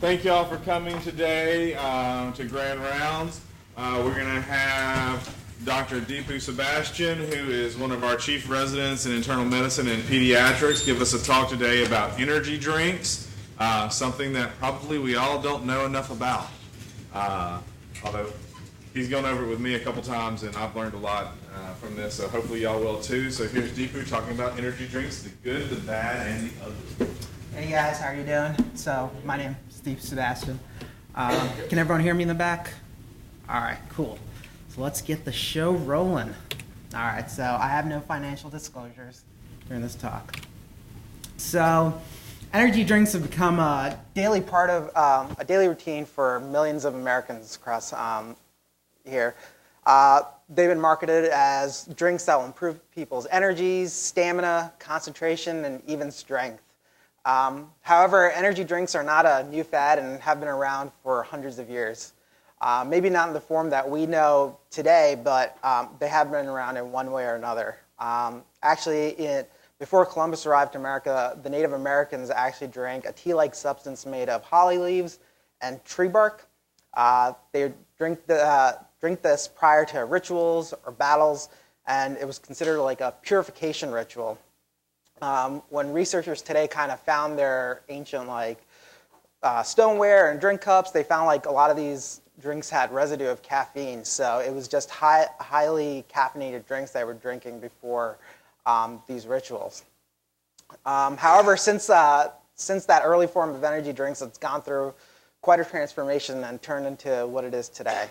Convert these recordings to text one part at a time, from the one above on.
thank you all for coming today to Grand Rounds. We're going to have Dr. Dhipu Sebastian, who is one of our chief residents in internal medicine and pediatrics, give us a talk today about energy drinks, something that probably we all don't know enough about. Although he's gone over it with me a couple times, and I've learned a lot from this, so hopefully y'all will too. So here's Dhipu talking about energy drinks, the good, the bad, and the ugly. Hey guys, how are you doing? So my name is Dhipu Sebastian. Can everyone hear me in the back? All right, cool. So let's get the show rolling. All right, so I have no financial disclosures during this talk. So energy drinks have become a daily part of a daily routine for millions of Americans across here. They've been marketed as drinks that will improve people's energies, stamina, concentration, and even strength. However, energy drinks are not a new fad and have been around for hundreds of years. Maybe not in the form that we know today, but they have been around in one way or another. Before Columbus arrived to America, the Native Americans actually drank a tea-like substance made of holly leaves and tree bark. They drink this prior to rituals or battles, and it was considered like a purification ritual. When researchers today kind of found their ancient stoneware and drink cups, they found like a lot of these drinks had residue of caffeine. So it was just highly caffeinated drinks they were drinking before these rituals. However, since that early form of energy drinks, it's gone through quite a transformation and turned into what it is today.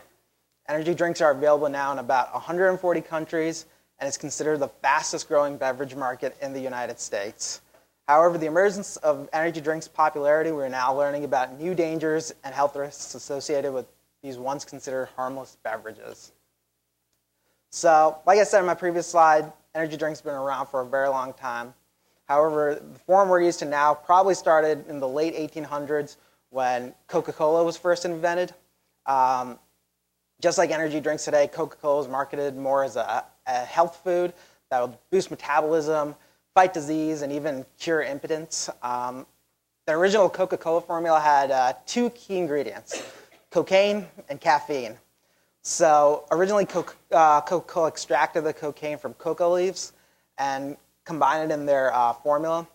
Energy drinks are available now in about 140 countries, and it's considered the fastest growing beverage market in the United States. However, the emergence of energy drinks' popularity, we're now learning about new dangers and health risks associated with these once considered harmless beverages. So, like I said in my previous slide, energy drinks have been around for a very long time. However, the form we're used to now probably started in the late 1800s when Coca-Cola was first invented. Just like energy drinks today, Coca-Cola is marketed more as a health food that will boost metabolism, fight disease, and even cure impotence. The original Coca-Cola formula had two key ingredients, cocaine and caffeine. So originally Coca-Cola extracted the cocaine from coca leaves and combined it in their formula.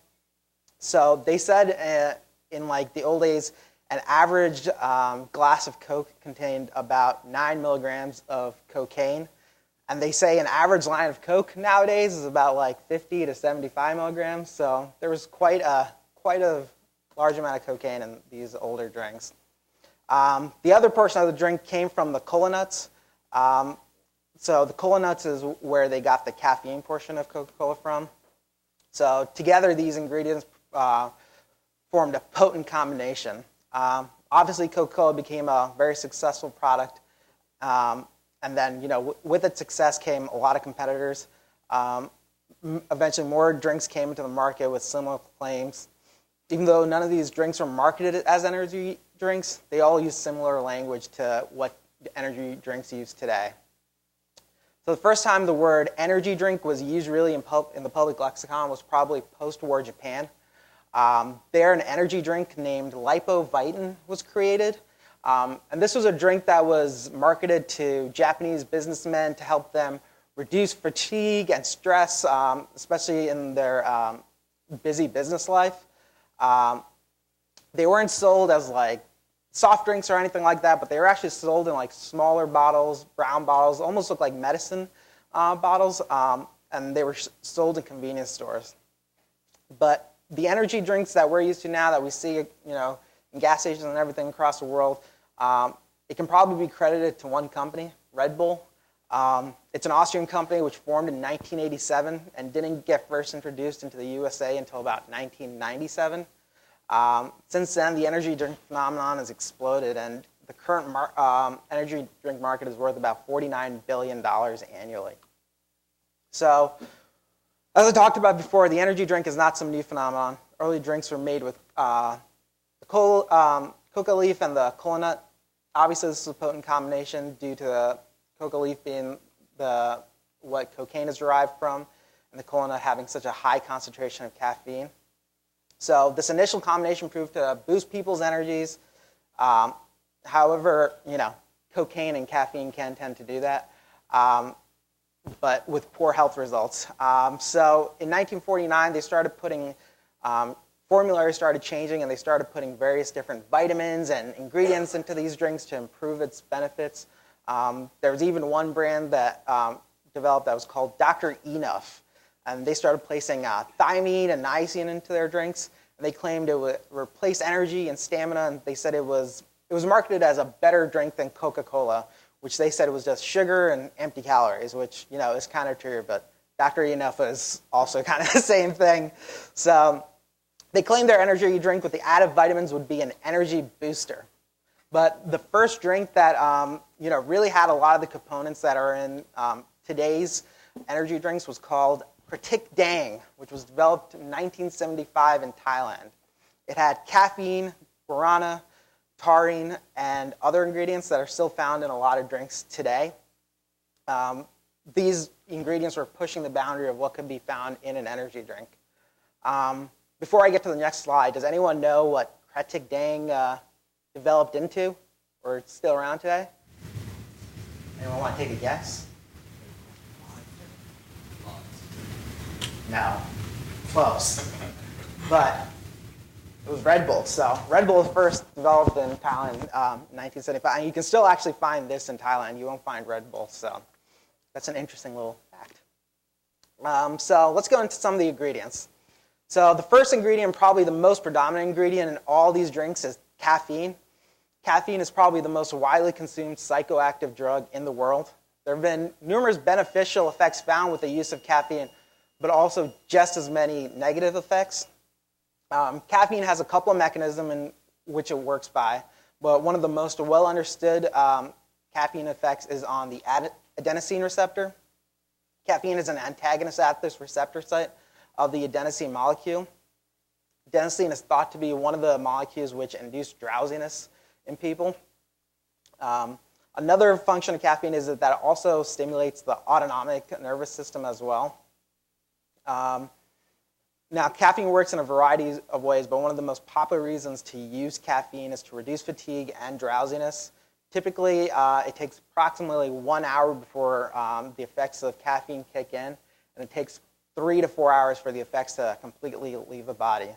So they said in the old days, an average glass of Coke contained about 9 milligrams of cocaine. And they say an average line of Coke nowadays is about 50 to 75 milligrams. So there was quite a large amount of cocaine in these older drinks. The other portion of the drink came from the cola nuts. So the cola nuts is where they got the caffeine portion of Coca-Cola from. So together these ingredients formed a potent combination. Obviously Coca-Cola became a very successful product. And then, with its success came a lot of competitors. Eventually, more drinks came into the market with similar claims. Even though none of these drinks were marketed as energy drinks, they all use similar language to what energy drinks use today. So the first time the word energy drink was used really in the public lexicon was probably post-war Japan. There, an energy drink named Lipovitin was created. And this was a drink that was marketed to Japanese businessmen to help them reduce fatigue and stress, especially in their busy business life. They weren't sold as soft drinks or anything like that, but they were actually sold in smaller bottles, brown bottles, almost looked like medicine bottles, and they were sold in convenience stores. But the energy drinks that we're used to now, that we see, in gas stations and everything across the world, it can probably be credited to one company, Red Bull. It's an Austrian company which formed in 1987 and didn't get first introduced into the USA until about 1997. Since then, the energy drink phenomenon has exploded, and the current energy drink market is worth about $49 billion annually. So, as I talked about before, the energy drink is not some new phenomenon. Early drinks were made with the coca leaf and the cola nut. Obviously, this is a potent combination due to the coca leaf being what cocaine is derived from, and the cola nut having such a high concentration of caffeine. So this initial combination proved to boost people's energies, However, cocaine and caffeine can tend to do that, but with poor health results. So in 1949, they started putting, formularies started changing, and they started putting various different vitamins and ingredients into these drinks to improve its benefits. There was even one brand that developed that was called Dr. Enough, and they started placing thiamine and niacin into their drinks, and they claimed it would replace energy and stamina, and they said it was marketed as a better drink than Coca-Cola, which they said it was just sugar and empty calories, which is kind of true, but Dr. Enough is also kind of the same thing. So they claimed their energy drink with the added vitamins would be an energy booster. But the first drink that really had a lot of the components that are in today's energy drinks was called Pratik Dang, which was developed in 1975 in Thailand. It had caffeine, guarana, taurine, and other ingredients that are still found in a lot of drinks today. These ingredients were pushing the boundary of what could be found in an energy drink. Before I get to the next slide, does anyone know what Pratik Dang developed into, or it's still around today? Anyone want to take a guess? No. Close. But it was Red Bull. So Red Bull was first developed in Thailand in 1975. And you can still actually find this in Thailand. You won't find Red Bull. So that's an interesting little fact. So let's go into some of the ingredients. So the first ingredient, probably the most predominant ingredient in all these drinks, is caffeine. Caffeine is probably the most widely consumed psychoactive drug in the world. There have been numerous beneficial effects found with the use of caffeine, but also just as many negative effects. Caffeine has a couple of mechanisms in which it works by, but one of the most well understood caffeine effects is on the adenosine receptor. Caffeine is an antagonist at this receptor site of the adenosine molecule. Adenosine is thought to be one of the molecules which induce drowsiness in people. Another function of caffeine is that it also stimulates the autonomic nervous system as well. Now, caffeine works in a variety of ways, but one of the most popular reasons to use caffeine is to reduce fatigue and drowsiness. Typically, it takes approximately 1 hour before the effects of caffeine kick in, and it takes 3 to 4 hours for the effects to completely leave the body.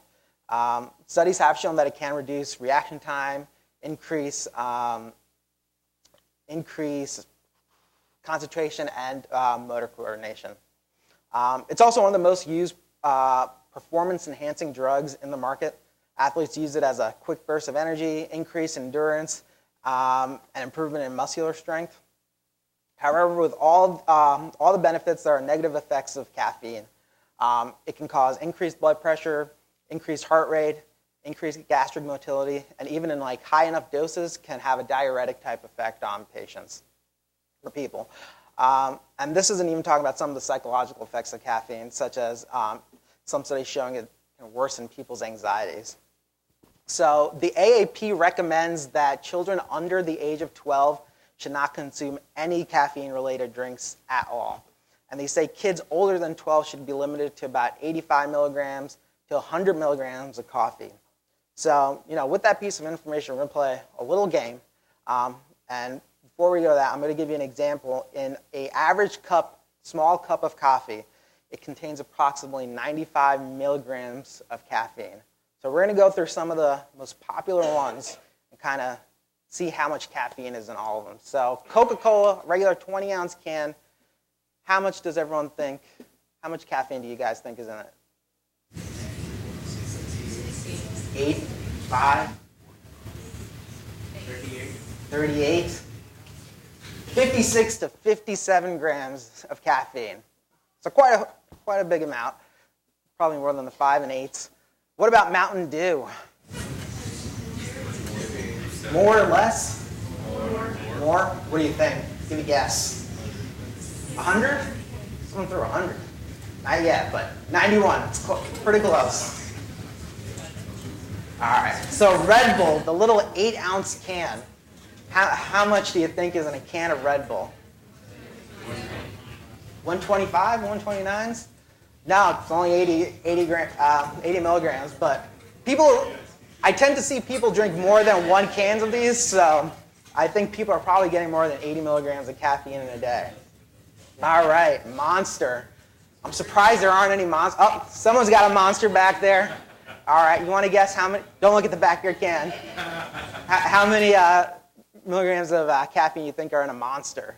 Studies have shown that it can reduce reaction time, increase concentration, and motor coordination. It's also one of the most used performance-enhancing drugs in the market. Athletes use it as a quick burst of energy, increase in endurance, and improvement in muscular strength. However, with all the benefits, there are negative effects of caffeine. It can cause increased blood pressure, increased heart rate, increased gastric motility, and even in high enough doses can have a diuretic type effect on patients or people. And this isn't even talking about some of the psychological effects of caffeine, such as some studies showing it can worsen people's anxieties. So the AAP recommends that children under the age of 12 should not consume any caffeine-related drinks at all. And they say kids older than 12 should be limited to about 85 milligrams to 100 milligrams of coffee. So, with that piece of information, we're going to play a little game. And before we go to that, I'm going to give you an example. In an average small cup of coffee, it contains approximately 95 milligrams of caffeine. So we're going to go through some of the most popular ones and kind of see how much caffeine is in all of them. So Coca-Cola, regular 20-ounce can. How much does everyone think? How much caffeine do you guys think is in it? 8, 5, 38, 56 to 57 grams of caffeine. So quite a big amount, probably more than the 5 and 8s. What about Mountain Dew? More or less? More? What do you think? Give me a guess. 100? Someone threw 100. Not yet, but 91. It's pretty close. All right. So Red Bull, the little 8-ounce can. How much do you think is in a can of Red Bull? 125, 129s? No, it's only 80 milligrams. But people I tend to see people drink more than 1 can of these, so I think people are probably getting more than 80 milligrams of caffeine in a day. All right, Monster. I'm surprised there aren't any Monster. Oh, someone's got a Monster back there. All right, you want to guess how many? Don't look at the back of your can. How many milligrams of caffeine you think are in a Monster?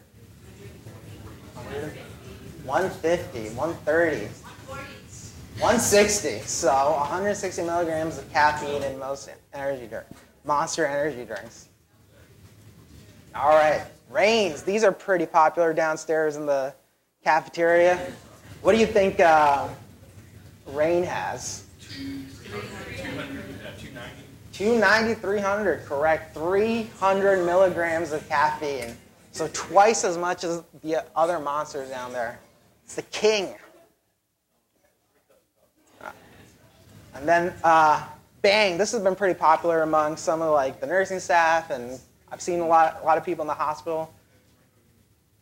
150, 130, 160. So 160 milligrams of caffeine in most energy drinks, Monster energy drinks. All right, Reigns. These are pretty popular downstairs in the cafeteria. What do you think Reign has? 290, 300, correct. 300 milligrams of caffeine. So twice as much as the other Monsters down there. It's the king. And then Bang. This has been pretty popular among some of like the nursing staff, and I've seen a lot of people in the hospital.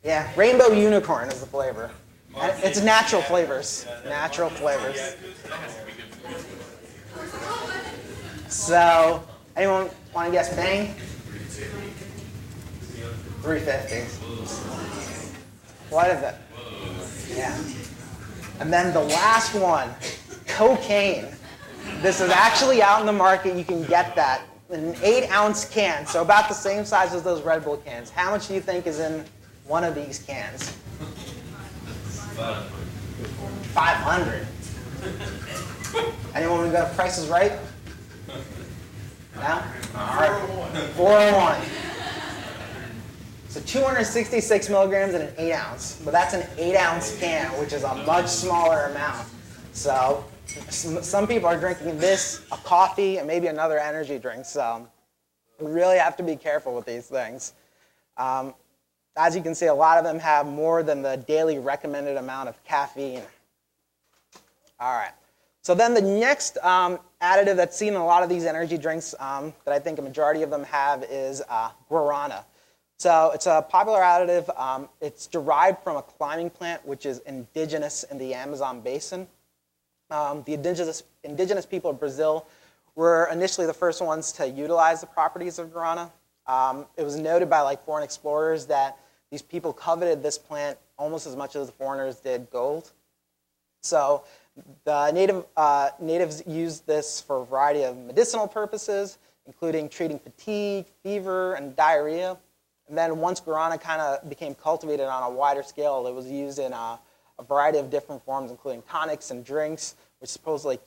Yeah, Rainbow Unicorn is the flavor. It's natural flavors. Natural flavors. So, anyone want to guess Bang? 350. What is it? Yeah. And then the last one, cocaine. This is actually out in the market. You can get that in an 8-ounce can, so about the same size as those Red Bull cans. How much do you think is in one of these cans? 500. Anyone want to go Price is Right? No? All right. 401. So 266 milligrams in an 8-ounce, but that's an 8-ounce can, which is a much smaller amount. So some people are drinking this, a coffee, and maybe another energy drink. So we really have to be careful with these things. As you can see, a lot of them have more than the daily recommended amount of caffeine. All right. So then the next additive that's seen in a lot of these energy drinks that I think a majority of them have is Guarana. So it's a popular additive. It's derived from a climbing plant which is indigenous in the Amazon basin. The indigenous people of Brazil were initially the first ones to utilize the properties of Guarana. It was noted by like foreign explorers that these people coveted this plant almost as much as the foreigners did gold. So the natives used this for a variety of medicinal purposes, including treating fatigue, fever, and diarrhea. And then once guarana kind of became cultivated on a wider scale, it was used in a variety of different forms, including tonics and drinks, which supposedly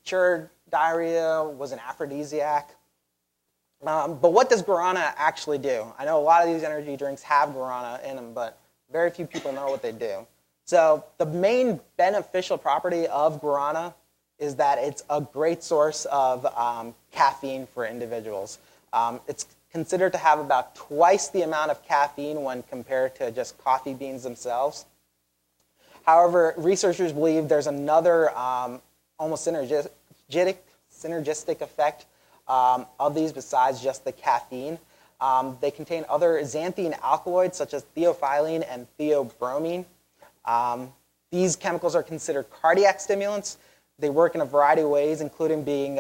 cured diarrhea, was an aphrodisiac. But what does guarana actually do? I know a lot of these energy drinks have guarana in them, but very few people know what they do. So the main beneficial property of guarana is that it's a great source of caffeine for individuals. It's considered to have about twice the amount of caffeine when compared to just coffee beans themselves. However, researchers believe there's another almost synergistic effect of these besides just the caffeine. They contain other xanthine alkaloids such as theophylline and theobromine. These chemicals are considered cardiac stimulants. They work in a variety of ways, including being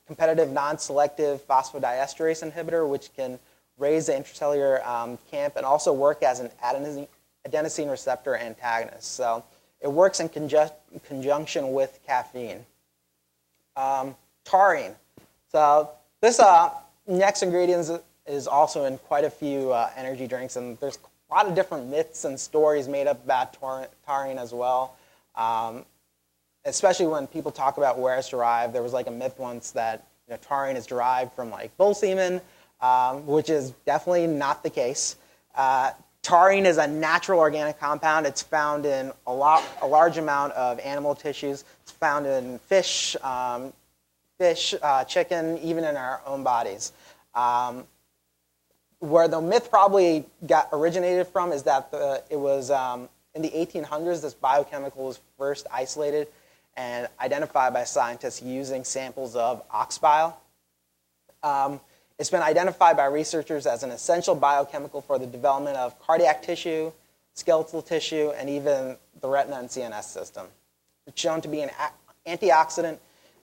competitive non-selective phosphodiesterase inhibitor, which can raise the intracellular camp and also work as an adenosine receptor antagonist. So it works in conjunction with caffeine. Taurine. So this next ingredient is also in quite a few energy drinks, and there's a lot of different myths and stories made up about taurine as well. Especially when people talk about where it's derived. There was like a myth once that taurine is derived from like bull semen, which is definitely not the case. Taurine is a natural organic compound. It's found in a large amount of animal tissues. It's found in fish, chicken, even in our own bodies. Where the myth probably originated from is that it was in the 1800s, this biochemical was first isolated and identified by scientists using samples of ox bile. It's been identified by researchers as an essential biochemical for the development of cardiac tissue, skeletal tissue, and even the retina and CNS system. It's shown to be an antioxidant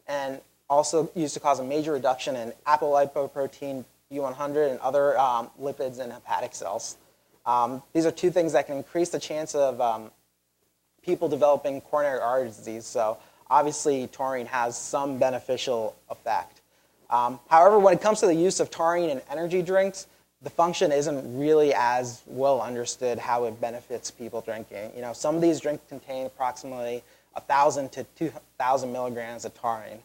and also used to cause a major reduction in apolipoprotein B100 and other lipids in hepatic cells. These are two things that can increase the chance of people developing coronary artery disease. So obviously, taurine has some beneficial effect. However, when it comes to the use of taurine in energy drinks, the function isn't really as well understood how it benefits people drinking. Some of these drinks contain approximately 1,000 to 2,000 milligrams of taurine.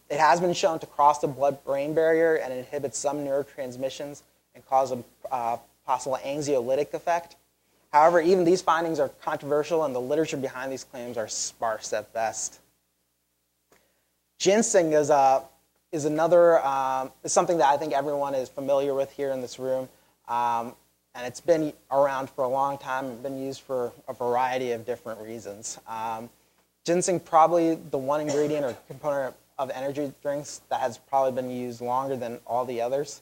It has been shown to cross the blood-brain barrier and inhibit some neurotransmissions and cause a possible anxiolytic effect. However, even these findings are controversial, and the literature behind these claims are sparse at best. Ginseng is something that I think everyone is familiar with here in this room, and it's been around for a long time and been used for a variety of different reasons. Ginseng, probably the one ingredient or component of energy drinks that has probably been used longer than all the others.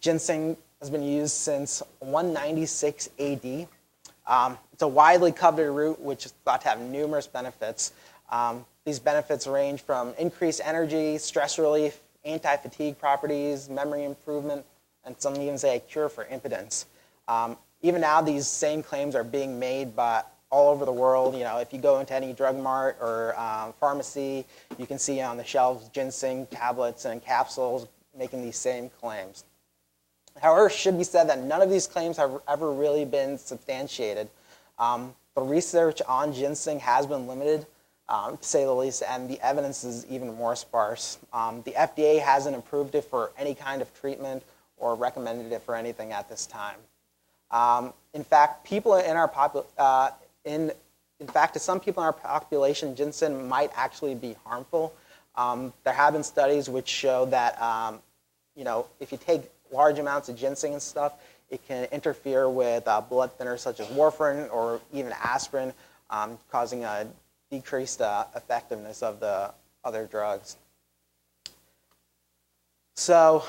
Ginseng has been used since 196 AD. It's a widely coveted root which is thought to have numerous benefits. These benefits range from increased energy, stress relief, anti-fatigue properties, memory improvement, and some even say a cure for impotence. Even now, these same claims are being made by all over the world. If you go into any drug mart or pharmacy, you can see on the shelves ginseng tablets and capsules making these same claims. However, it should be said that none of these claims have ever really been substantiated. The research on ginseng has been limited, to say the least, and the evidence is even more sparse. The FDA hasn't approved it for any kind of treatment or recommended it for anything at this time. In fact, to some people in our population, ginseng might actually be harmful. There have been studies which show that if you take large amounts of ginseng and stuff, it can interfere with blood thinners such as warfarin or even aspirin, causing a decreased effectiveness of the other drugs. So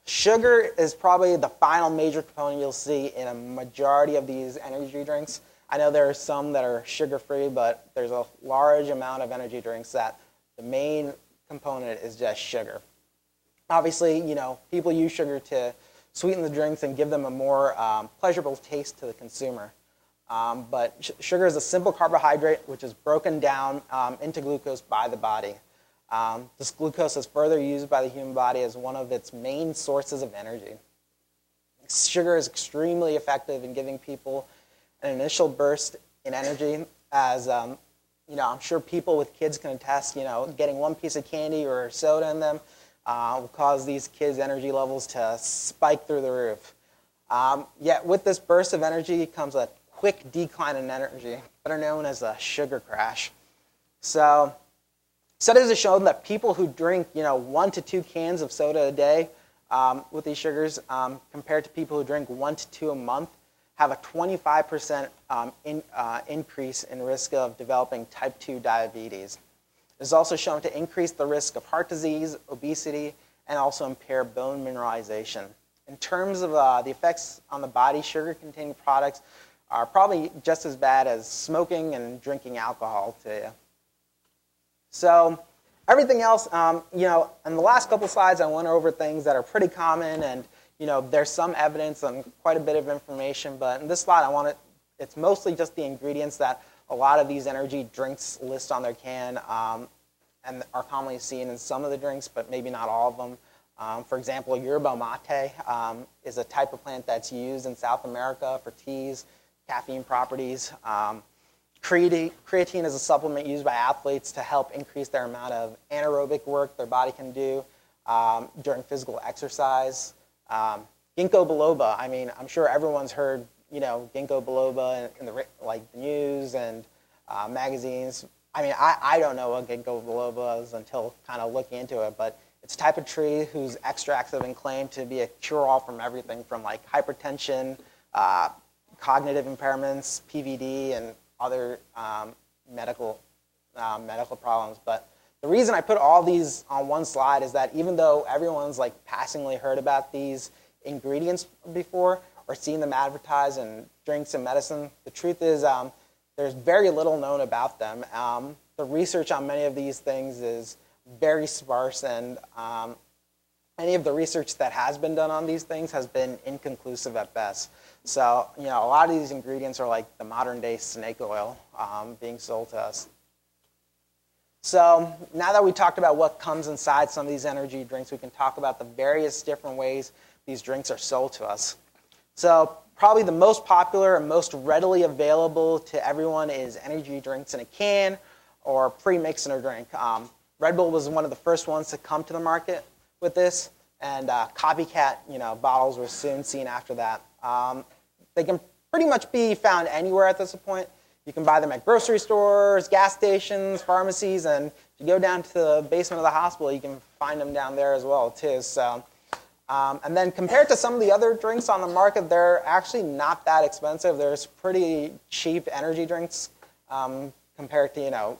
sugar is probably the final major component you'll see in a majority of these energy drinks. I know there are some that are sugar-free, but there's a large amount of energy drinks that the main component is just sugar. Obviously, people use sugar to sweeten the drinks and give them a more pleasurable taste to the consumer. But sugar is a simple carbohydrate which is broken down into glucose by the body. This glucose is further used by the human body as one of its main sources of energy. Sugar is extremely effective in giving people an initial burst in energy, as I'm sure people with kids can attest. Getting one piece of candy or soda in them will cause these kids' energy levels to spike through the roof. Yet with this burst of energy comes a quick decline in energy, better known as a sugar crash. So studies have shown that people who drink 1 to 2 cans of soda a day with these sugars, compared to people who drink 1 to 2 a month, have a 25% increase in risk of developing type 2 diabetes. It is also shown to increase the risk of heart disease, obesity, and also impair bone mineralization. In terms of the effects on the body, sugar-containing products are probably just as bad as smoking and drinking alcohol to you. So everything else, in the last couple slides, I went over things that are pretty common, and there's some evidence and quite a bit of information. But in this slide, it's mostly just the ingredients that a lot of these energy drinks list on their can, and are commonly seen in some of the drinks, but maybe not all of them. For example, yerba mate is a type of plant that's used in South America for teas, caffeine properties. Creatine is a supplement used by athletes to help increase their amount of anaerobic work their body can do during physical exercise. Ginkgo biloba, I'm sure everyone's heard ginkgo biloba in the news and magazines. I don't know what ginkgo biloba is until kind of looking into it, but it's a type of tree whose extracts have been claimed to be a cure-all from everything from hypertension, cognitive impairments, PVD, and other medical problems. But the reason I put all these on one slide is that even though everyone's passingly heard about these ingredients before or seen them advertised in drinks and medicine, the truth is there's very little known about them. The research on many of these things is very sparse, and any of the research that has been done on these things has been inconclusive at best. So, a lot of these ingredients are like the modern day snake oil being sold to us. So now that we talked about what comes inside some of these energy drinks, we can talk about the various different ways these drinks are sold to us. So probably the most popular and most readily available to everyone is energy drinks in a can or pre-mixed in a drink. Red Bull was one of the first ones to come to the market with this, and copycat bottles were soon seen after that. They can pretty much be found anywhere at this point. You can buy them at grocery stores, gas stations, pharmacies, and if you go down to the basement of the hospital, you can find them down there as well too. So, and then compared to some of the other drinks on the market, they're actually not that expensive. There's pretty cheap energy drinks compared to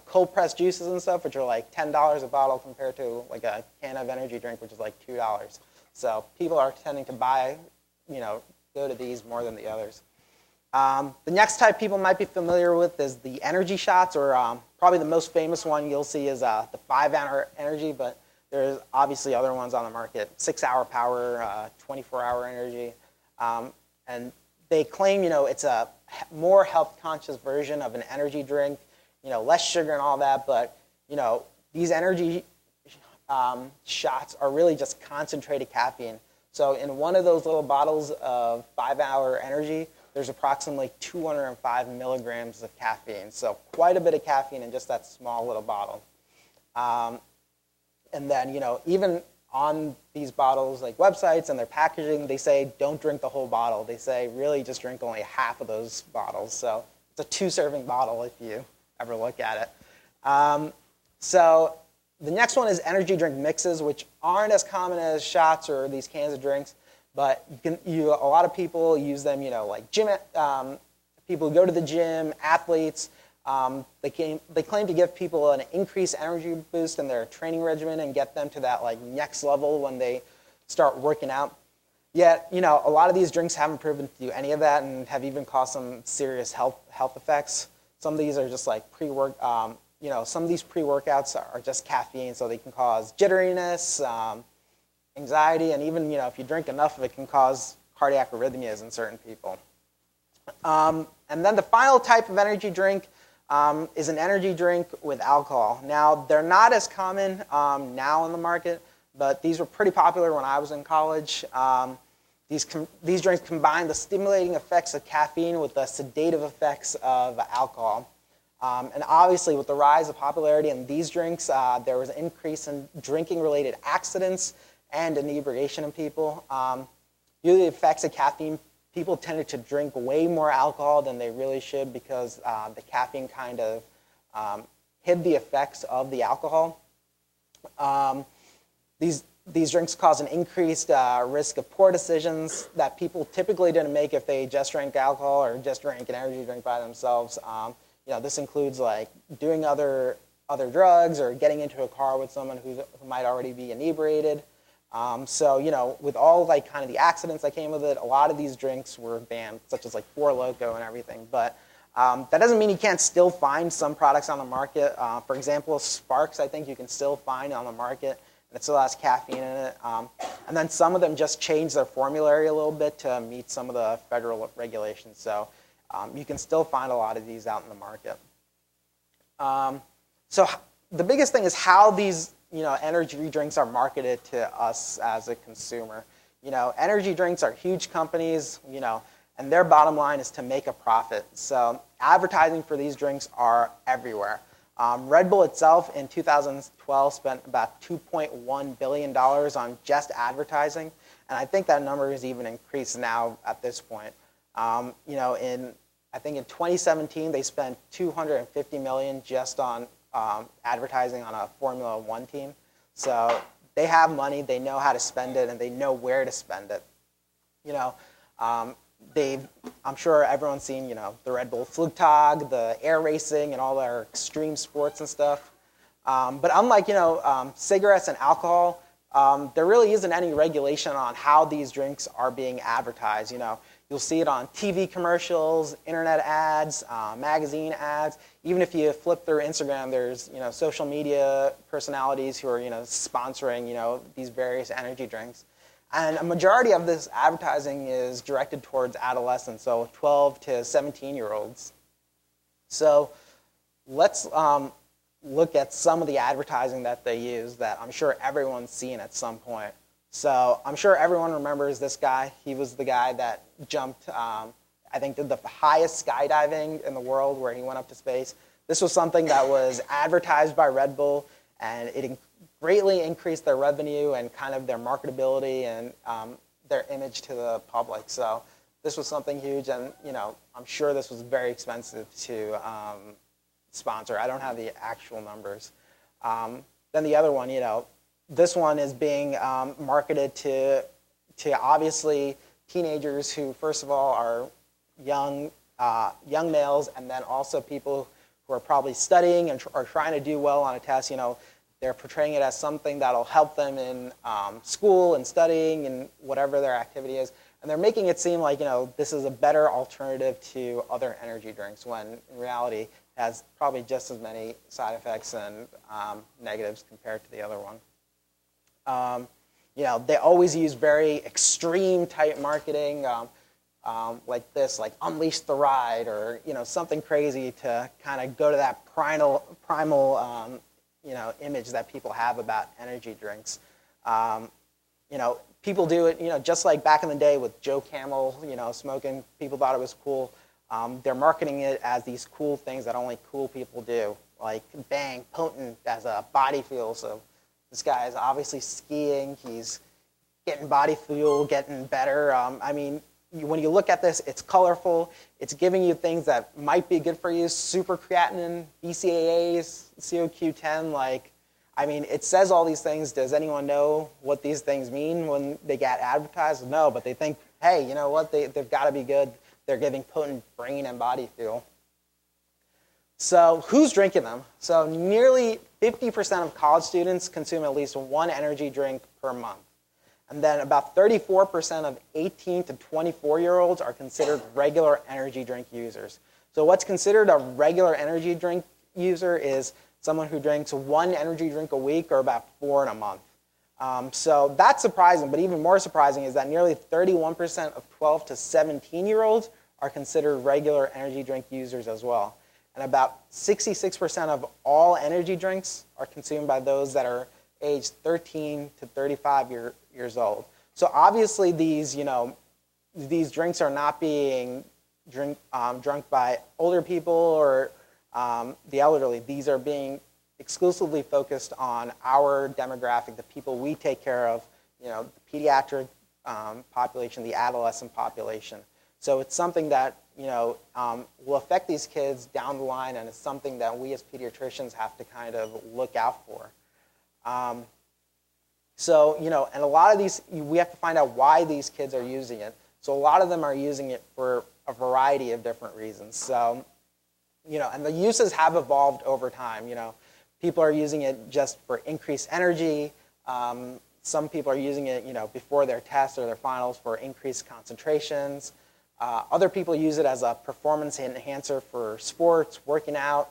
cold pressed juices and stuff, which are like $10 a bottle compared to like a can of energy drink, which is like $2. So people are tending to buy, go to these more than the others. The next type people might be familiar with is the energy shots, or probably the most famous one you'll see is the 5-hour energy, but there's obviously other ones on the market, 6-hour power, 24-hour energy. And they claim, it's a more health-conscious version of an energy drink, less sugar and all that, but, these energy shots are really just concentrated caffeine. So in one of those little bottles of 5-hour energy, there's approximately 205 milligrams of caffeine. So quite a bit of caffeine in just that small little bottle. And then, even on these bottles, like websites and their packaging, they say don't drink the whole bottle. They say really just drink only half of those bottles. So it's a 2-serving bottle if you ever look at it. So the next one is energy drink mixes, which aren't as common as shots or these cans of drinks, but a lot of people use them, like gym, people who go to the gym, athletes. They claim to give people an increased energy boost in their training regimen and get them to that like next level when they start working out. Yet, a lot of these drinks haven't proven to do any of that and have even caused some serious health effects. Some of these are just like some of these pre-workouts are just caffeine, so they can cause jitteriness, anxiety, and even, if you drink enough of it, can cause cardiac arrhythmias in certain people. And then the final type of energy drink is an energy drink with alcohol. Now, they're not as common now on the market, but these were pretty popular when I was in college. These drinks combine the stimulating effects of caffeine with the sedative effects of alcohol. And obviously, with the rise of popularity in these drinks, there was an increase in drinking-related accidents and inebriation in people. Due to the effects of caffeine, people tended to drink way more alcohol than they really should because the caffeine kind of hid the effects of the alcohol. These drinks cause an increased risk of poor decisions that people typically didn't make if they just drank alcohol or just drank an energy drink by themselves. This includes like doing other drugs or getting into a car with someone who might already be inebriated. So, with all like kind of the accidents that came with it, a lot of these drinks were banned, such as like Four Loko and everything. But that doesn't mean you can't still find some products on the market. For example, Sparks, I think you can still find on the market, and it still has caffeine in it. And then some of them just change their formulary a little bit to meet some of the federal regulations. So you can still find a lot of these out in the market. So the biggest thing is how these energy drinks are marketed to us as a consumer. Energy drinks are huge companies, and their bottom line is to make a profit. So advertising for these drinks are everywhere. Red Bull itself in 2012 spent about $2.1 billion on just advertising, and I think that number has even increased now at this point. I think in 2017 they spent $250 million just on advertising on a Formula One team. So they have money, they know how to spend it, and they know where to spend it. I'm sure everyone's seen, the Red Bull Flugtag, the air racing, and all their extreme sports and stuff. But unlike, cigarettes and alcohol, there really isn't any regulation on how these drinks are being advertised. You'll see it on TV commercials, internet ads, magazine ads. Even if you flip through Instagram, there's social media personalities who are sponsoring these various energy drinks. And a majority of this advertising is directed towards adolescents, so 12 to 17-year-olds. So let's look at some of the advertising that they use that I'm sure everyone's seen at some point. So I'm sure everyone remembers this guy. He was the guy that jumped, I think, did the highest skydiving in the world, where he went up to space. This was something that was advertised by Red Bull, and it greatly increased their revenue and kind of their marketability and their image to the public. So this was something huge, and I'm sure this was very expensive to sponsor. I don't have the actual numbers. Then the other one, this one is being marketed to obviously teenagers who, first of all, are young males, and then also people who are probably studying and are trying to do well on a test. They're portraying it as something that'll help them in school and studying and whatever their activity is. And they're making it seem like, this is a better alternative to other energy drinks, when in reality it has probably just as many side effects and negatives compared to the other one. They always use very extreme type marketing, like this, like unleash the ride, or something crazy to kind of go to that primal image that people have about energy drinks. People do it, just like back in the day with Joe Camel, smoking. People thought it was cool. They're marketing it as these cool things that only cool people do, like bang, potent as a body fuel. So this guy is obviously skiing. He's getting body fuel, getting better. When you look at this, it's colorful. It's giving you things that might be good for you: super creatinine, BCAAs, CoQ10. It says all these things. Does anyone know what these things mean when they get advertised? No, but they think, hey, you know what? They've got to be good. They're giving potent brain and body fuel. So who's drinking them? So nearly 50% of college students consume at least one energy drink per month. And then about 34% of 18 to 24-year-olds are considered regular energy drink users. So what's considered a regular energy drink user is someone who drinks one energy drink a week, or about 4 in a month. So that's surprising, but even more surprising is that nearly 31% of 12 to 17-year-olds are considered regular energy drink users as well. And about 66% of all energy drinks are consumed by those that are aged 13 to 35 years old. So obviously these drinks are not being drunk by older people or the elderly. These are being exclusively focused on our demographic, the people we take care of, the pediatric population, the adolescent population. So it's something that will affect these kids down the line, and it's something that we as pediatricians have to kind of look out for. And a lot of these, we have to find out why these kids are using it. So a lot of them are using it for a variety of different reasons. So, and the uses have evolved over time. People are using it just for increased energy. Some people are using it, before their tests or their finals for increased concentrations. Other people use it as a performance enhancer for sports, working out.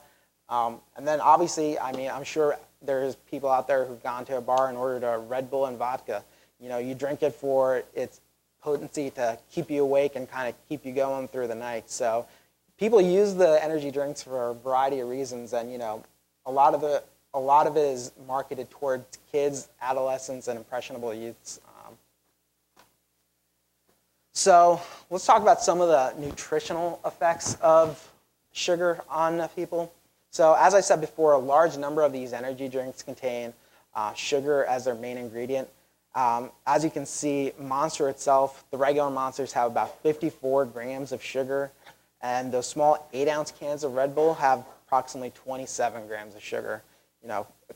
And then obviously, I'm sure there's people out there who've gone to a bar and ordered a Red Bull and vodka. You drink it for its potency to keep you awake and kind of keep you going through the night. So people use the energy drinks for a variety of reasons, and a lot of it is marketed towards kids, adolescents, and impressionable youths. So let's talk about some of the nutritional effects of sugar on people. So as I said before, a large number of these energy drinks contain sugar as their main ingredient. As you can see, Monster itself, the regular Monsters have about 54 grams of sugar, and those small 8-ounce cans of Red Bull have approximately 27 grams of sugar.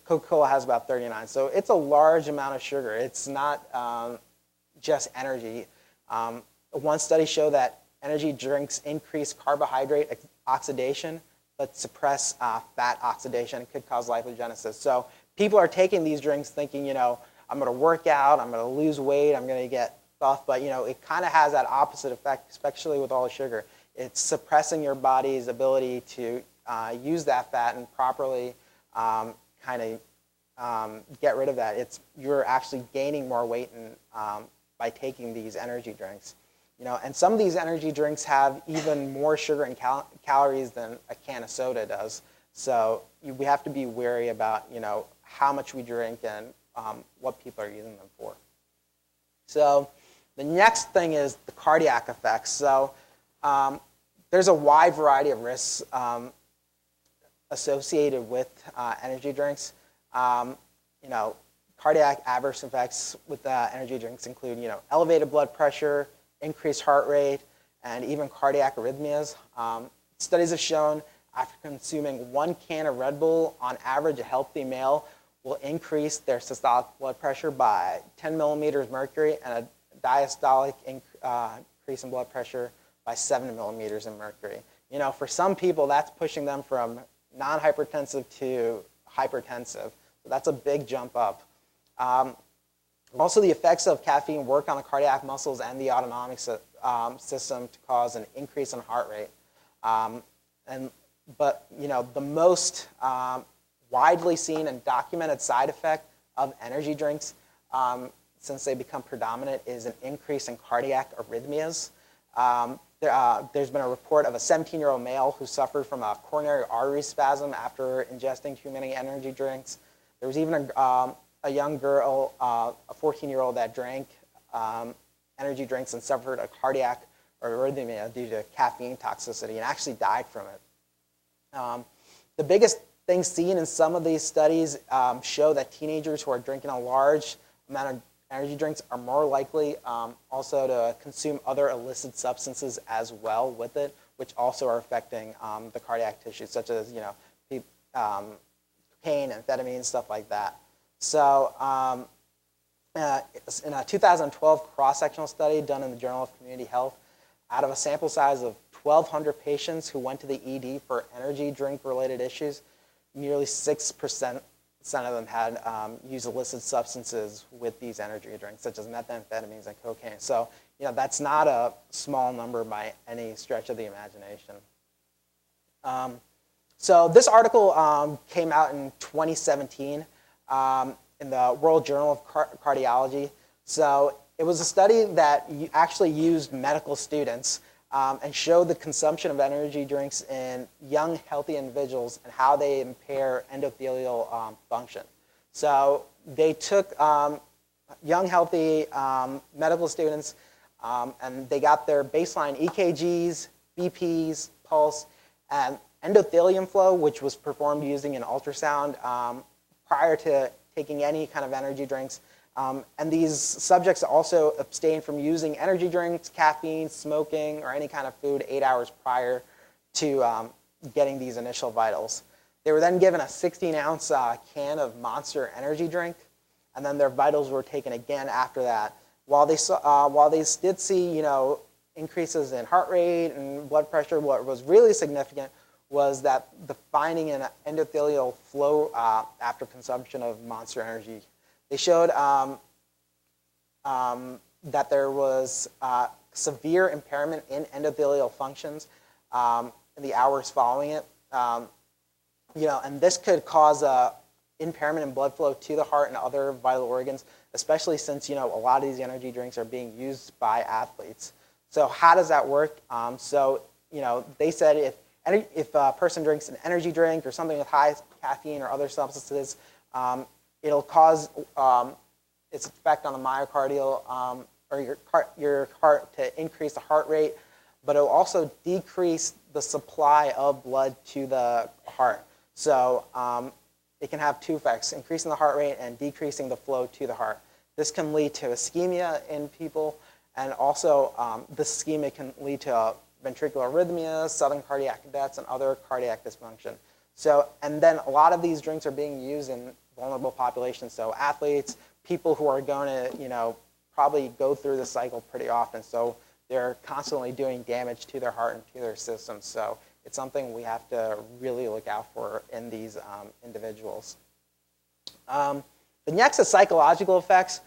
Coca-Cola has about 39. So it's a large amount of sugar. It's not just energy. One study showed that energy drinks increase carbohydrate oxidation, but suppress fat oxidation. It could cause lipogenesis. So people are taking these drinks thinking, I'm going to work out, I'm going to lose weight, I'm going to get stuff, but it kind of has that opposite effect, especially with all the sugar. It's suppressing your body's ability to use that fat and properly get rid of that. You're actually gaining more weight by taking these energy drinks. And some of these energy drinks have even more sugar and calories than a can of soda does. So we have to be wary about how much we drink and what people are using them for. So the next thing is the cardiac effects. So there's a wide variety of risks associated with energy drinks. Cardiac adverse effects with energy drinks include elevated blood pressure, increased heart rate, and even cardiac arrhythmias. Studies have shown after consuming 1 can of Red Bull, on average, a healthy male will increase their systolic blood pressure by 10 millimeters mercury and a diastolic increase in blood pressure by 7 millimeters in mercury. For some people, that's pushing them from non-hypertensive to hypertensive. So that's a big jump up. Also, the effects of caffeine work on the cardiac muscles and the autonomic system to cause an increase in heart rate. But the most widely seen and documented side effect of energy drinks, since they become predominant, is an increase in cardiac arrhythmias. There's been a report of a 17-year-old male who suffered from a coronary artery spasm after ingesting too many energy drinks. There was even a young girl, a 14-year-old, that drank energy drinks and suffered a cardiac arrhythmia due to caffeine toxicity and actually died from it. The biggest thing seen in some of these studies show that teenagers who are drinking a large amount of energy drinks are more likely also to consume other illicit substances as well with it, which also are affecting the cardiac tissue, such as cocaine, amphetamine, stuff like that. So in a 2012 cross-sectional study done in the Journal of Community Health, out of a sample size of 1,200 patients who went to the ED for energy drink-related issues, nearly 6% of them had used illicit substances with these energy drinks, such as methamphetamines and cocaine. So, that's not a small number by any stretch of the imagination. So this article came out in 2017 in the World Journal of Cardiology. So it was a study that actually used medical students and showed the consumption of energy drinks in young, healthy individuals and how they impair endothelial function. So they took young, healthy medical students and they got their baseline EKGs, BPs, pulse, and endothelium flow, which was performed using an ultrasound prior to taking any kind of energy drinks. And these subjects also abstained from using energy drinks, caffeine, smoking, or any kind of food 8 hours prior to getting these initial vitals. They were then given a 16-ounce can of Monster energy drink, and then their vitals were taken again after that. While they did see, increases in heart rate and blood pressure, what was really significant was that the finding in endothelial flow after consumption of Monster Energy. They showed that there was severe impairment in endothelial functions in the hours following it. And this could cause impairment in blood flow to the heart and other vital organs, especially since a lot of these energy drinks are being used by athletes. So how does that work? They said if a person drinks an energy drink or something with high caffeine or other substances, it'll cause its effect on the myocardial or your heart to increase the heart rate, but it'll also decrease the supply of blood to the heart. So it can have two effects, increasing the heart rate and decreasing the flow to the heart. This can lead to ischemia in people, and also this ischemia can lead to ventricular arrhythmias, sudden cardiac deaths, and other cardiac dysfunction. So, and then a lot of these drinks are being used in vulnerable populations. So athletes, people who are going to, probably go through the cycle pretty often. So they're constantly doing damage to their heart and to their systems. So it's something we have to really look out for in these individuals. The next is psychological effects.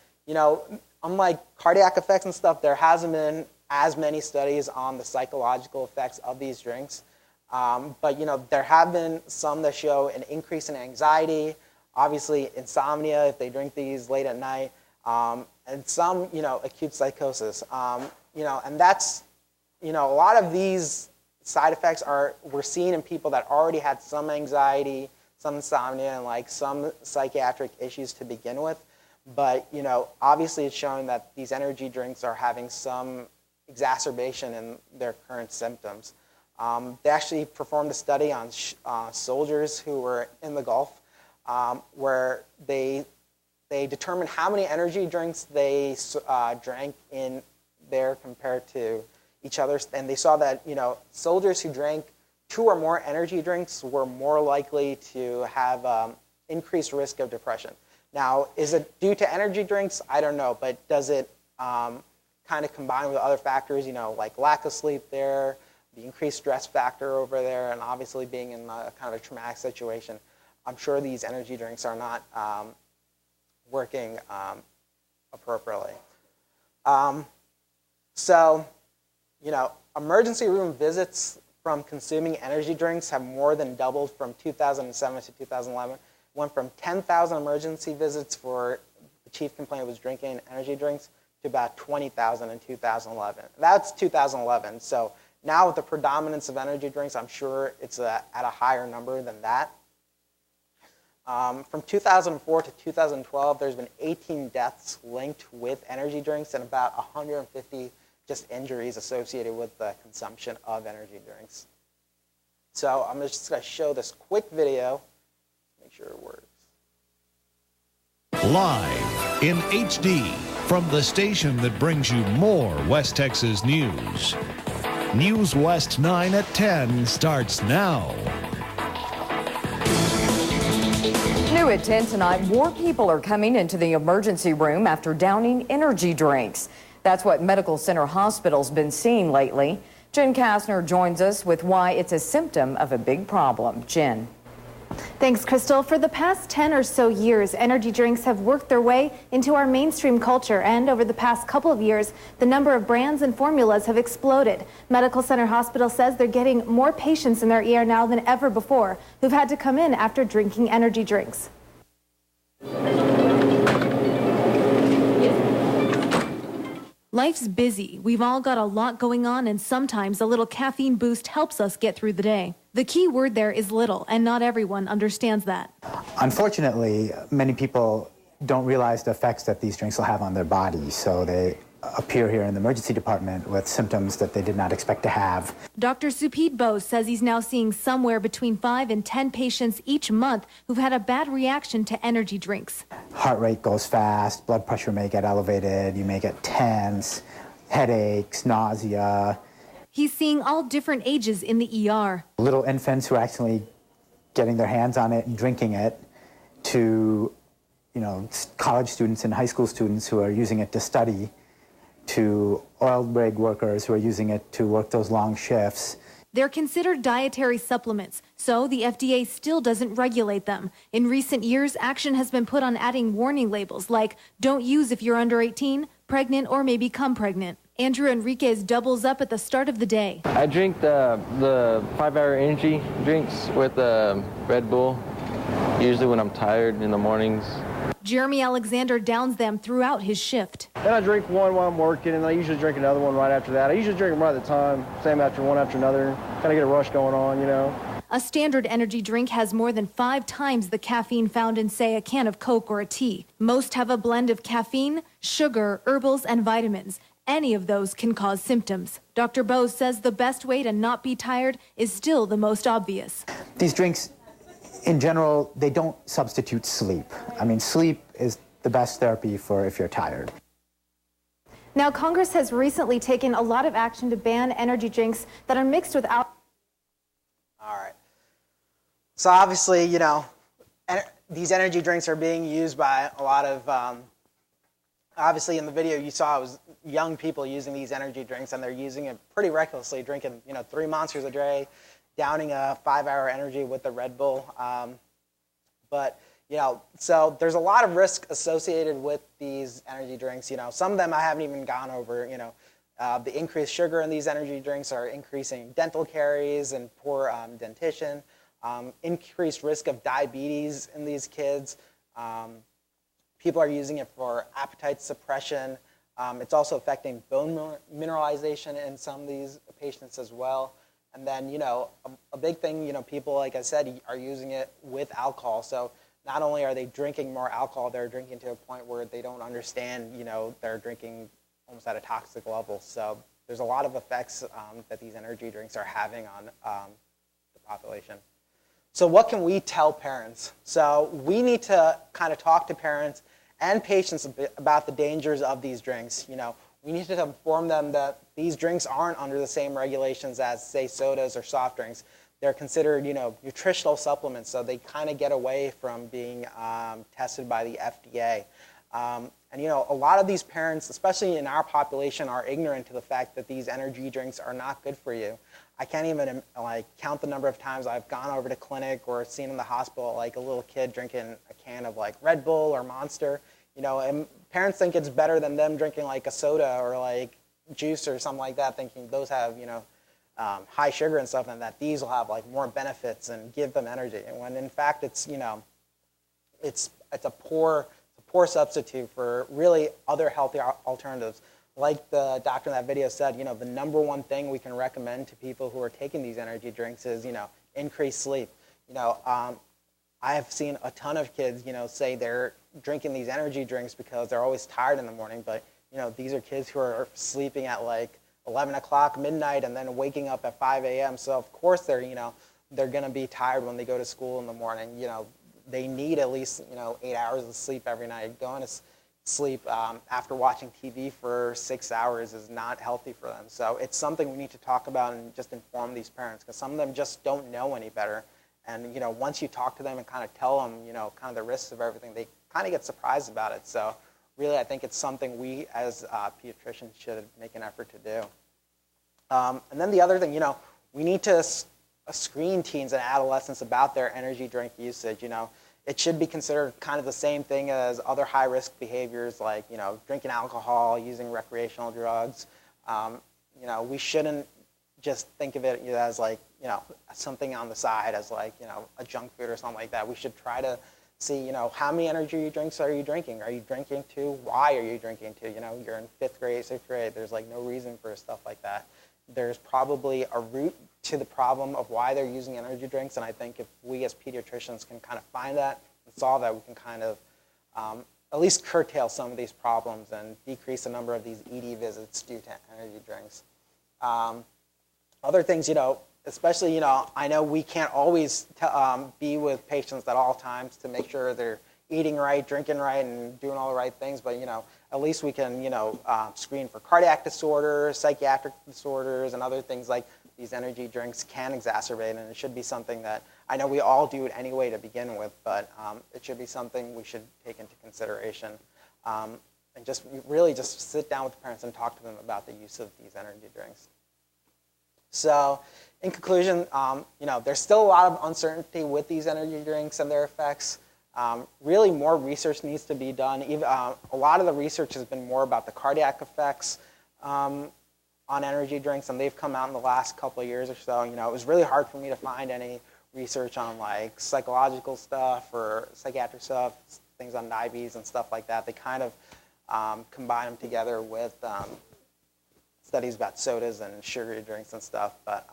unlike cardiac effects and stuff, there hasn't been as many studies on the psychological effects of these drinks. But there have been some that show an increase in anxiety, obviously insomnia if they drink these late at night, and some acute psychosis. And that's a lot of these side effects we're seeing in people that already had some anxiety, some insomnia, and like some psychiatric issues to begin with. But obviously it's showing that these energy drinks are having some exacerbation in their current symptoms. They actually performed a study on soldiers who were in the Gulf, where they determined how many energy drinks they drank in there compared to each other, and they saw that soldiers who drank 2 or more energy drinks were more likely to have increased risk of depression. Now, is it due to energy drinks? I don't know, but does it kind of combine with other factors, like lack of sleep there, the increased stress factor over there, and obviously being in a kind of a traumatic situation? I'm sure these energy drinks are not working appropriately. So, emergency room visits from consuming energy drinks have more than doubled from 2007 to 2011. Went from 10,000 emergency visits for the chief complaint was drinking energy drinks to about 20,000 in 2011. That's 2011. So now with the predominance of energy drinks, I'm sure it's at a higher number than that. From 2004 to 2012, there's been 18 deaths linked with energy drinks and about 150 just injuries associated with the consumption of energy drinks. So I'm just going to show this quick video. Make sure it works. Live in HD from the station that brings you more West Texas news. News West 9 at 10 starts now. New at 10 tonight, more people are coming into the emergency room after downing energy drinks. That's what Medical Center Hospital's been seeing lately. Jen Kastner joins us with why it's a symptom of a big problem. Jen. Thanks, Crystal. For the past 10 or so years, energy drinks have worked their way into our mainstream culture, and over the past couple of years, the number of brands and formulas have exploded. Medical Center Hospital says they're getting more patients in their ER now than ever before who've had to come in after drinking energy drinks. Life's busy. We've all got a lot going on, and sometimes a little caffeine boost helps us get through the day. The key word there is little, and not everyone understands that. Unfortunately, many people don't realize the effects that these drinks will have on their bodies, so they appear here in the emergency department with symptoms that they did not expect to have. Dr. Supit Bose says he's now seeing somewhere between 5 and 10 patients each month who've had a bad reaction to energy drinks. Heart rate goes fast, blood pressure may get elevated, you may get tense, headaches, nausea. He's seeing all different ages in the ER. Little infants who are actually getting their hands on it and drinking it, to college students and high school students who are using it to study, to oil rig workers who are using it to work those long shifts. They're considered dietary supplements, so the FDA still doesn't regulate them. In recent years, action has been put on adding warning labels like, don't use if you're under 18, pregnant, or may become pregnant. Andrew Enriquez doubles up at the start of the day. I drink the 5-hour energy drinks with Red Bull, usually when I'm tired in the mornings. Jeremy Alexander downs them throughout his shift. Then I drink one while I'm working, and I usually drink another one right after that. I usually drink them right at the time, same after one after another. Kind of get a rush going on, A standard energy drink has more than 5 times the caffeine found in, say, a can of Coke or a tea. Most have a blend of caffeine, sugar, herbals, and vitamins. Any of those can cause symptoms. Dr. Bose says the best way to not be tired is still the most obvious. These drinks, in general, they don't substitute sleep. I mean, sleep is the best therapy for if you're tired. Now, Congress has recently taken a lot of action to ban energy drinks that are mixed with alcohol. All right. So obviously, these energy drinks are being used by a lot of, obviously in the video you saw it was young people using these energy drinks, and they're using it pretty recklessly, drinking, 3 Monsters a day, downing a 5-hour energy with the Red Bull. But, So there's a lot of risk associated with these energy drinks. Some of them I haven't even gone over. The increased sugar in these energy drinks are increasing dental caries and poor dentition, increased risk of diabetes in these kids. People are using it for appetite suppression. It's also affecting bone mineralization in some of these patients as well. And then, a big thing, people, like I said, are using it with alcohol. So not only are they drinking more alcohol, they're drinking to a point where they don't understand, they're drinking almost at a toxic level. So there's a lot of effects that these energy drinks are having on the population. So what can we tell parents? So we need to kind of talk to parents and patients a bit about the dangers of these drinks. We need to inform them that these drinks aren't under the same regulations as, say, sodas or soft drinks. They're considered, nutritional supplements, so they kind of get away from being tested by the FDA. And a lot of these parents, especially in our population, are ignorant to the fact that these energy drinks are not good for you. I can't even count the number of times I've gone over to clinic or seen in the hospital a little kid drinking a can of Red Bull or Monster. And parents think it's better than them drinking a soda or juice or something like that, thinking those have high sugar and stuff, and that these will have more benefits and give them energy. And when in fact it's a poor substitute for really other healthy alternatives. Like the doctor in that video said, the number one thing we can recommend to people who are taking these energy drinks is increased sleep. I have seen a ton of kids say they're drinking these energy drinks because they're always tired in the morning, but these are kids who are sleeping at 11 o'clock, midnight, and then waking up at 5 a.m. So of course they're going to be tired when they go to school in the morning. They need at least 8 hours of sleep every night. Going to sleep after watching TV for 6 hours is not healthy for them. So it's something we need to talk about and just inform these parents, because some of them just don't know any better. And once you talk to them and kind of tell them kind of the risks of everything, they kind of get surprised about it. So really, I think it's something we as pediatricians should make an effort to do. And then the other thing, we need to screen teens and adolescents about their energy drink usage. It should be considered kind of the same thing as other high-risk behaviors like, drinking alcohol, using recreational drugs. We shouldn't just think of it as something on the side as a junk food or something like that. We should try to see, how many energy drinks are you drinking? Are you drinking to? Why are you drinking to? You're in 5th grade, 6th grade. There's no reason for stuff like that. There's probably a root to the problem of why they're using energy drinks, and I think if we as pediatricians can kind of find that and solve that, we can kind of at least curtail some of these problems and decrease the number of these ED visits due to energy drinks. Other things, especially, I know we can't always be with patients at all times to make sure they're eating right, drinking right, and doing all the right things, but, at least we can, screen for cardiac disorders, psychiatric disorders, and other things like these energy drinks can exacerbate, and it should be something that, I know we all do it anyway to begin with, but it should be something we should take into consideration. And just really just sit down with the parents and talk to them about the use of these energy drinks. So, in conclusion, there's still a lot of uncertainty with these energy drinks and their effects. Really, more research needs to be done. A lot of the research has been more about the cardiac effects on energy drinks, and they've come out in the last couple of years or so. It was really hard for me to find any research on psychological stuff or psychiatric stuff, things on diabetes and stuff like that. They kind of combine them together with studies about sodas and sugary drinks and stuff. But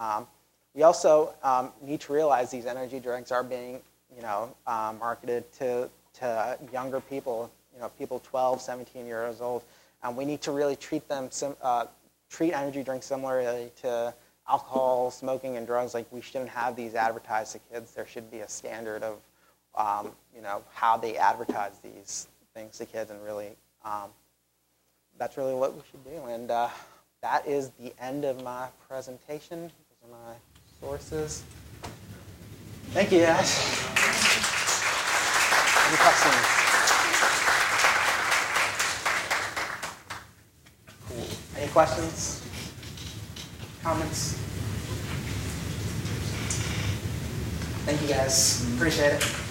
we also need to realize these energy drinks are being marketed to younger people, people 12, 17 years old. And we need to really treat energy drinks similarly to alcohol, smoking, and drugs. We shouldn't have these advertised to kids. There should be a standard of, how they advertise these things to kids, and really, that's really what we should do. And that is the end of my presentation. Those are my sources. Thank you, guys. Any questions? Cool. Any questions? Comments? Thank you, guys. Appreciate it.